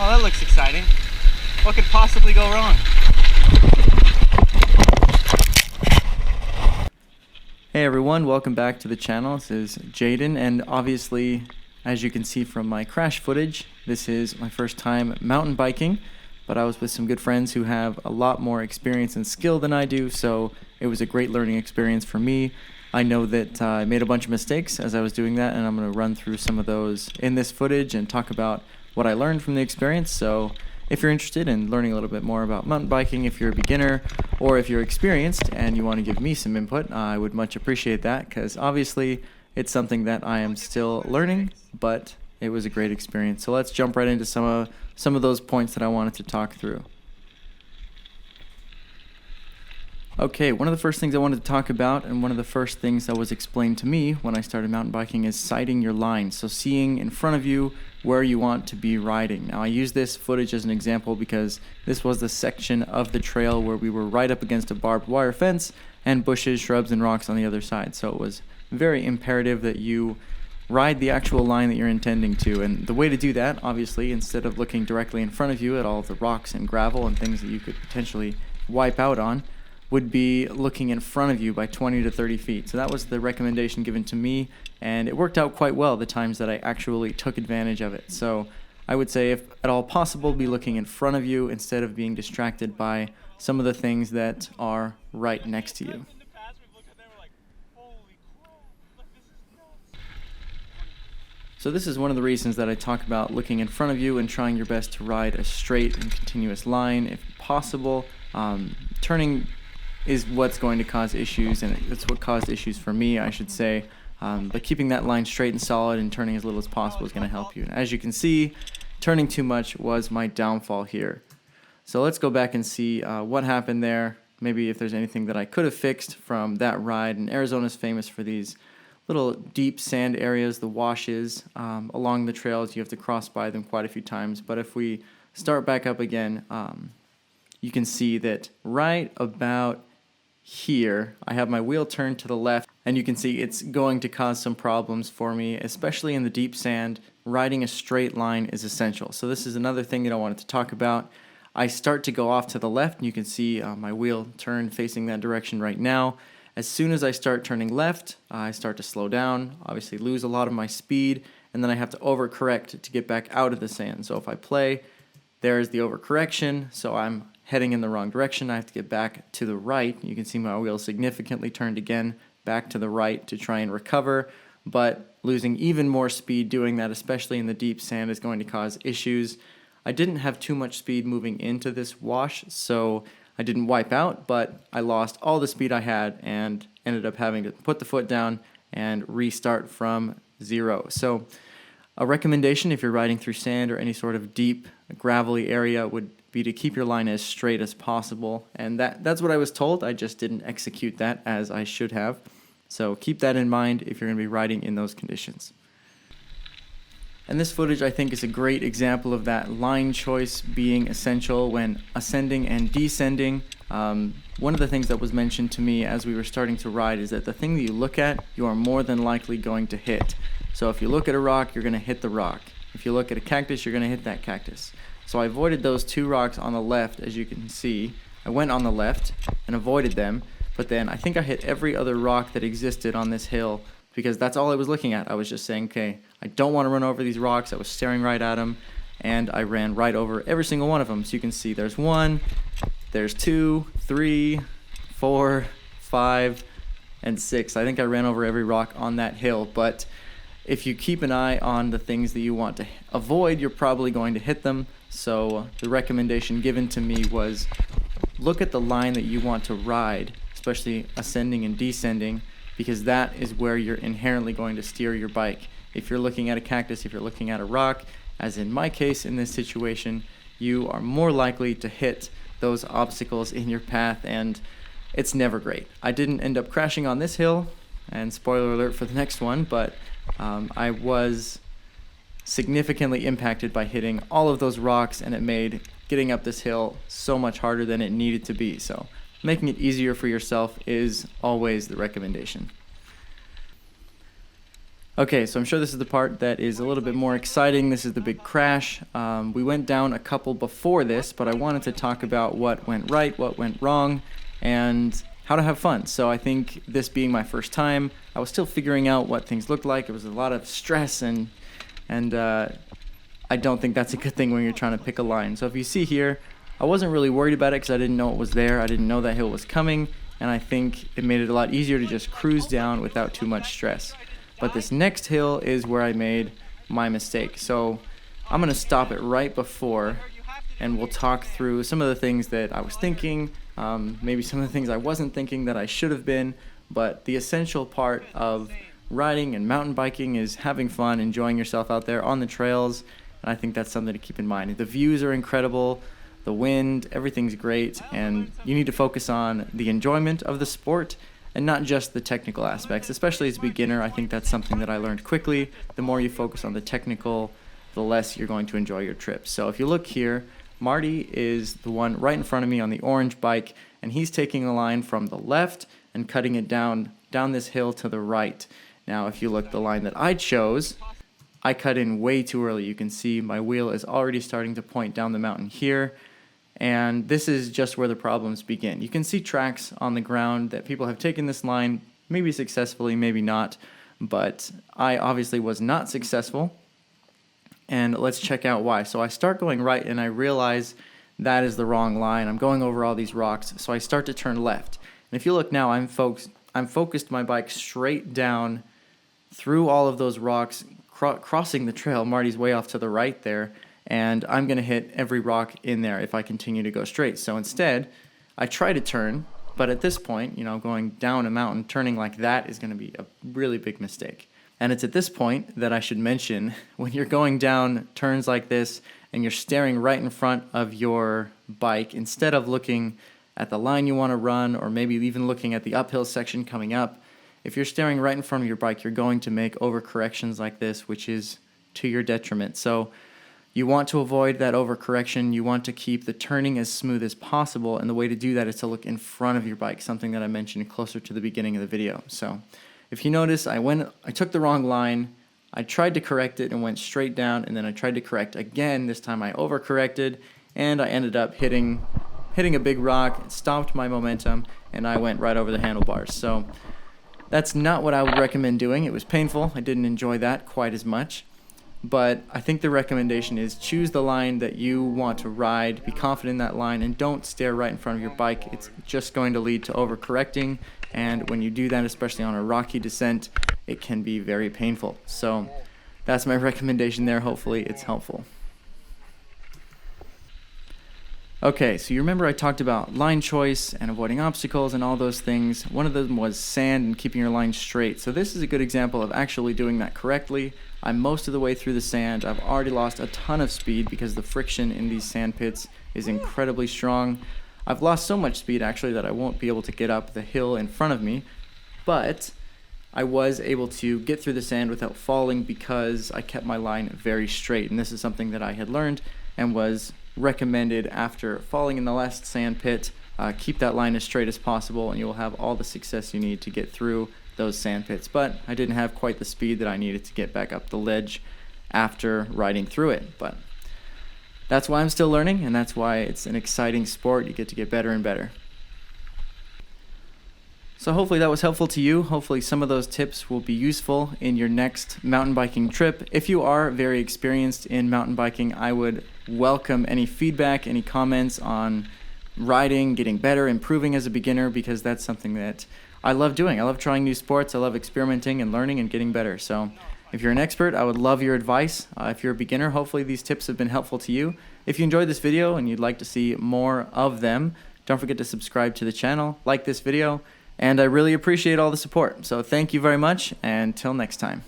Oh, that looks exciting. What could possibly go wrong? Hey everyone, welcome back to the channel. This is Jaden, and obviously, as you can see from my crash footage, this is my first time mountain biking, but I was with some good friends who have a lot more experience and skill than I do, so it was a great learning experience for me. I know that I made a bunch of mistakes as I was doing that, and I'm going to run through some of those in this footage and talk about what I learned from the experience. So if you're interested in learning a little bit more about mountain biking, if you're a beginner or if you're experienced and you want to give me some input, I would much appreciate that, because obviously it's something that I am still learning, but it was a great experience. So let's jump right into some of those points that I wanted to talk through. Okay, one of the first things I wanted to talk about, and one of the first things that was explained to me when I started mountain biking, is sighting your line. So seeing in front of you where you want to be riding. Now I use this footage as an example because this was the section of the trail where we were right up against a barbed wire fence and bushes, shrubs, and rocks on the other side. So it was very imperative that you ride the actual line that you're intending to. And the way to do that, obviously, instead of looking directly in front of you at all of the rocks and gravel and things that you could potentially wipe out on, would be looking in front of you by 20 to 30 feet. So that was the recommendation given to me, and it worked out quite well the times that I actually took advantage of it. So I would say, if at all possible, be looking in front of you instead of being distracted by some of the things that are right next to you. So this is one of the reasons that I talk about looking in front of you and trying your best to ride a straight and continuous line if possible. Turning is what's going to cause issues, and it's what caused issues for me, I should say. But keeping that line straight and solid and turning as little as possible is going to help you. And as you can see, turning too much was my downfall here. So let's go back and see what happened there. Maybe if there's anything that I could have fixed from that ride. And Arizona's famous for these little deep sand areas, the washes along the trails. You have to cross by them quite a few times. But if we start back up again, you can see that right about here, I have my wheel turned to the left, and you can see it's going to cause some problems for me, especially in the deep sand. Riding a straight line is essential. So this is another thing that I wanted to talk about. I start to go off to the left, and you can see my wheel turned facing that direction right now. As soon as I start turning left, I start to slow down, obviously lose a lot of my speed, and then I have to overcorrect to get back out of the sand. So if I play, there's the overcorrection, so I'm heading in the wrong direction. I have to get back to the right. You can see my wheel significantly turned again back to the right to try and recover, but losing even more speed doing that, especially in the deep sand, is going to cause issues. I didn't have too much speed moving into this wash, so I didn't wipe out, but I lost all the speed I had and ended up having to put the foot down and restart from zero. So a recommendation if you're riding through sand or any sort of deep gravelly area would be to keep your line as straight as possible, and that's what I was told. I just didn't execute that as I should have. So keep that in mind if you're going to be riding in those conditions. And this footage, I think, is a great example of that line choice being essential when ascending and descending. One of the things that was mentioned to me as we were starting to ride is that the thing that you look at, you are more than likely going to hit. So if you look at a rock, you're going to hit the rock. If you look at a cactus, you're going to hit that cactus. So I avoided those two rocks on the left, as you can see. I went on the left and avoided them, but then I think I hit every other rock that existed on this hill, because that's all I was looking at. I was just saying, okay, I don't want to run over these rocks. I was staring right at them, and I ran right over every single one of them. So you can see there's 1, there's 2, 3, 4, 5, and 6. I think I ran over every rock on that hill, but if you keep an eye on the things that you want to avoid, you're probably going to hit them. So the recommendation given to me was look at the line that you want to ride, especially ascending and descending, because that is where you're inherently going to steer your bike. If you're looking at a cactus, if you're looking at a rock, as in my case in this situation, you are more likely to hit those obstacles in your path, and it's never great. I didn't end up crashing on this hill, and spoiler alert for the next one, but I was significantly impacted by hitting all of those rocks, and it made getting up this hill so much harder than it needed to be. So making it easier for yourself is always the recommendation. Okay, so I'm sure this is the part that is a little bit more exciting. This is the big crash. We went down a couple before this, but I wanted to talk about what went right, what went wrong, and how to have fun. So I think this being my first time, I was still figuring out what things looked like. It was a lot of stress, and I don't think that's a good thing when you're trying to pick a line. So if you see here, I wasn't really worried about it because I didn't know it was there. I didn't know that hill was coming, and I think it made it a lot easier to just cruise down without too much stress. But this next hill is where I made my mistake. So I'm going to stop it right before, and we'll talk through some of the things that I was thinking, maybe some of the things I wasn't thinking that I should have been. But the essential part of riding and mountain biking is having fun, enjoying yourself out there on the trails, and I think that's something to keep in mind. The views are incredible, the wind, everything's great, and you need to focus on the enjoyment of the sport and not just the technical aspects. Especially as a beginner, I think that's something that I learned quickly. The more you focus on the technical, the less you're going to enjoy your trip. So if you look here, Marty is the one right in front of me on the orange bike, and he's taking a line from the left and cutting it down this hill to the right. Now, if you look, the line that I chose, I cut in way too early. You can see my wheel is already starting to point down the mountain here, and this is just where the problems begin. You can see tracks on the ground that people have taken this line, maybe successfully, maybe not, but I obviously was not successful, and let's check out why. So I start going right, and I realize that is the wrong line. I'm going over all these rocks, so I start to turn left. And if you look now, I'm focused my bike straight down through all of those rocks, crossing the trail. Marty's way off to the right there, and I'm going to hit every rock in there if I continue to go straight. So instead, I try to turn, but at this point, going down a mountain, turning like that is going to be a really big mistake. And it's at this point that I should mention, when you're going down turns like this and you're staring right in front of your bike, instead of looking at the line you want to run, or maybe even looking at the uphill section coming up, if you're staring right in front of your bike, you're going to make overcorrections like this, which is to your detriment. So you want to avoid that overcorrection. You want to keep the turning as smooth as possible, and the way to do that is to look in front of your bike, something that I mentioned closer to the beginning of the video. So if you notice, I took the wrong line, I tried to correct it and went straight down, and then I tried to correct again. This time I overcorrected, and I ended up hitting a big rock. It stopped my momentum, and I went right over the handlebars. So that's not what I would recommend doing. It was painful. I didn't enjoy that quite as much. But I think the recommendation is choose the line that you want to ride, be confident in that line, and don't stare right in front of your bike. It's just going to lead to overcorrecting, and when you do that, especially on a rocky descent, it can be very painful. So that's my recommendation there. Hopefully it's helpful. Okay, so you remember I talked about line choice and avoiding obstacles and all those things. One of them was sand and keeping your line straight. So this is a good example of actually doing that correctly. I'm most of the way through the sand. I've already lost a ton of speed because the friction in these sand pits is incredibly strong. I've lost so much speed actually that I won't be able to get up the hill in front of me, but I was able to get through the sand without falling because I kept my line very straight. And this is something that I had learned and was recommended after falling in the last sand pit. Keep that line as straight as possible, and you'll have all the success you need to get through those sand pits. But I didn't have quite the speed that I needed to get back up the ledge after riding through it. But that's why I'm still learning, and that's why it's an exciting sport. You get better and better. So hopefully that was helpful to you. Hopefully some of those tips will be useful in your next mountain biking trip. If you are very experienced in mountain biking, I would welcome any feedback, any comments on riding, getting better, improving as a beginner, because that's something that I love doing. I love trying new sports. I love experimenting and learning and getting better. So if you're an expert, I would love your advice. If you're a beginner, hopefully these tips have been helpful to you. If you enjoyed this video and you'd like to see more of them, don't forget to subscribe to the channel, like this video, and I really appreciate all the support. So thank you very much, and until next time.